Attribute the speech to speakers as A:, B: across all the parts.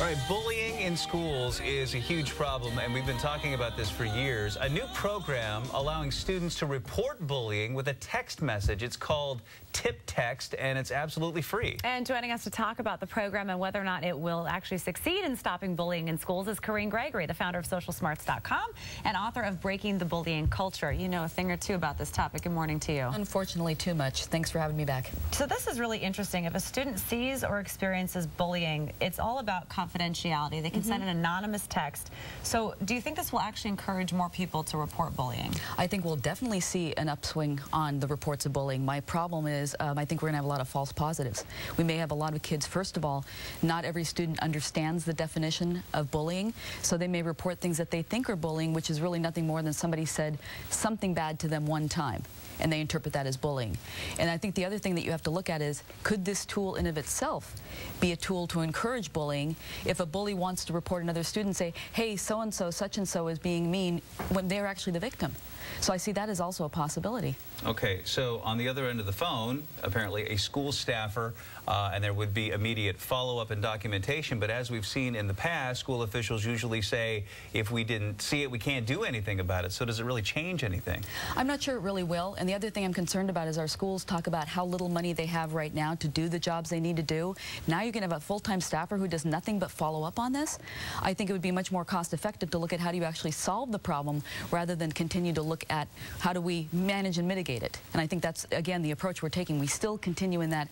A: All right, bullying in schools is a huge problem, and we've been talking about this for years. A new program allowing students to report bullying with a text message. It's called Tip Text, and it's absolutely free.
B: And joining us to talk about the program and whether or not it will actually succeed in stopping bullying in schools is Corinne Gregory, the founder of SocialSmarts.com and author of Breaking the Bullying Culture. You know a thing or two about this topic. Good morning to you.
C: Unfortunately, too much. Thanks for having me back.
B: So this is really interesting. If a student sees or experiences bullying, it's all about confidentiality. They can send an anonymous text. So do you think this will actually encourage more people to report bullying?
C: I think we'll definitely see an upswing on the reports of bullying. My problem is I think we're going to have a lot of false positives. We may have a lot of kids, first of all, not every student understands the definition of bullying, so they may report things that they think are bullying, which is really nothing more than somebody said something bad to them one time, and they interpret that as bullying. And I think the other thing that you have to look at is, could this tool in of itself be a tool to encourage bullying? If a bully wants to report another student, say, hey, so-and-so, such-and-so is being mean, when they're actually the victim. So I see that as also a possibility.
A: Okay, so on the other end of the phone, apparently a school staffer, and there would be immediate follow-up and documentation, but as we've seen in the past, school officials usually say, if we didn't see it, we can't do anything about it. So does it really change anything?
C: I'm not sure it really will, and the other thing I'm concerned about is our schools talk about how little money they have right now to do the jobs they need to do. Now you're going to have a full-time staffer who does nothing but follow up on this. I think it would be much more cost-effective to look at how do you actually solve the problem rather than continue to look at how do we manage and mitigate it. And I think that's, again, the approach we're taking. We still continue in that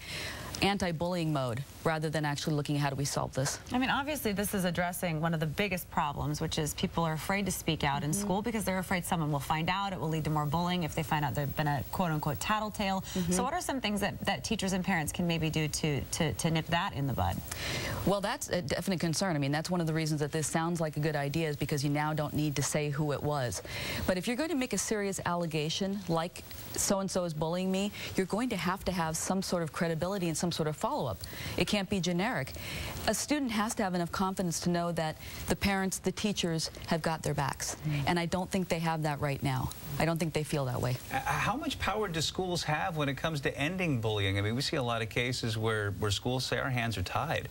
C: anti-bullying mode rather than actually looking at how do we solve this. I
B: mean, obviously this is addressing one of the biggest problems, which is people are afraid to speak out in school because they're afraid someone will find out. It will lead to more bullying if they find out they've been a quote-unquote tattletale. So what are some things that teachers and parents can maybe do to nip that in the bud?
C: Well, that's a definite concern. I mean, that's one of the reasons that this sounds like a good idea, is because you now don't need to say who it was. But if you're going to make a serious allegation like so-and-so is bullying me, you're going to have some sort of credibility and some sort of follow-up. It can't be generic. A student has to have enough confidence to know that the parents, the teachers have got their backs. And I don't think they have that right now. I don't think they feel that way.
A: How much power do schools have when it comes to ending bullying? I mean, we see a lot of cases where schools say our hands are tied.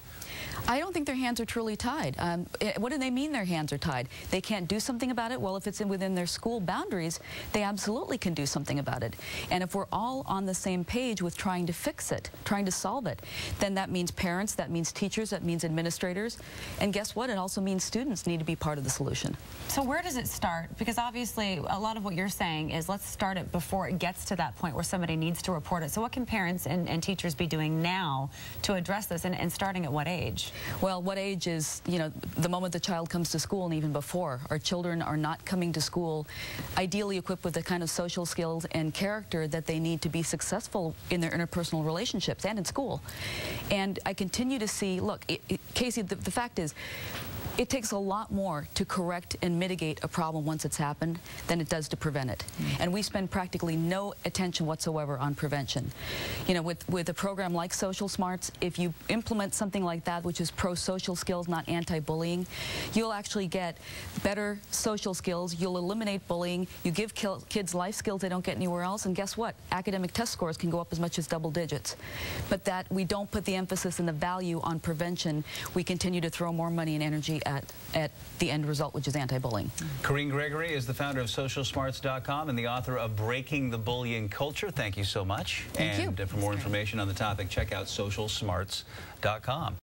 C: I don't think their hands are truly tied. What do they mean their hands are tied? They can't do something about it? Well, if it's within their school boundaries, they absolutely can do something about it. And if we're all on the same page with trying to fix it, trying to solve it, then that means parents, that means teachers, that means administrators. And guess what? It also means students need to be part of the solution.
B: So where does it start? Because obviously a lot of what you're saying is let's start it before it gets to that point where somebody needs to report it. So what can parents and teachers be doing now to address this, and starting at what age?
C: Well, what age is, you know, the moment the child comes to school and even before. Our children are not coming to school ideally equipped with the kind of social skills and character that they need to be successful in their interpersonal relationships and in school. And I continue to see, look, Casey, the fact is, it takes a lot more to correct and mitigate a problem once it's happened than it does to prevent it. And we spend practically no attention whatsoever on prevention. You know, with a program like Social Smarts, if you implement something like that, which is pro-social skills, not anti-bullying, you'll actually get better social skills, you'll eliminate bullying, you give kids life skills they don't get anywhere else, and guess what? Academic test scores can go up as much as double digits. But that we don't put the emphasis and the value on prevention, we continue to throw more money and energy at the end result, which is anti-bullying.
A: Corinne Gregory is the founder of SocialSmarts.com and the author of Breaking the Bullying Culture. Thank you so much.
C: Thank you.
A: And for more information on the topic, check out SocialSmarts.com.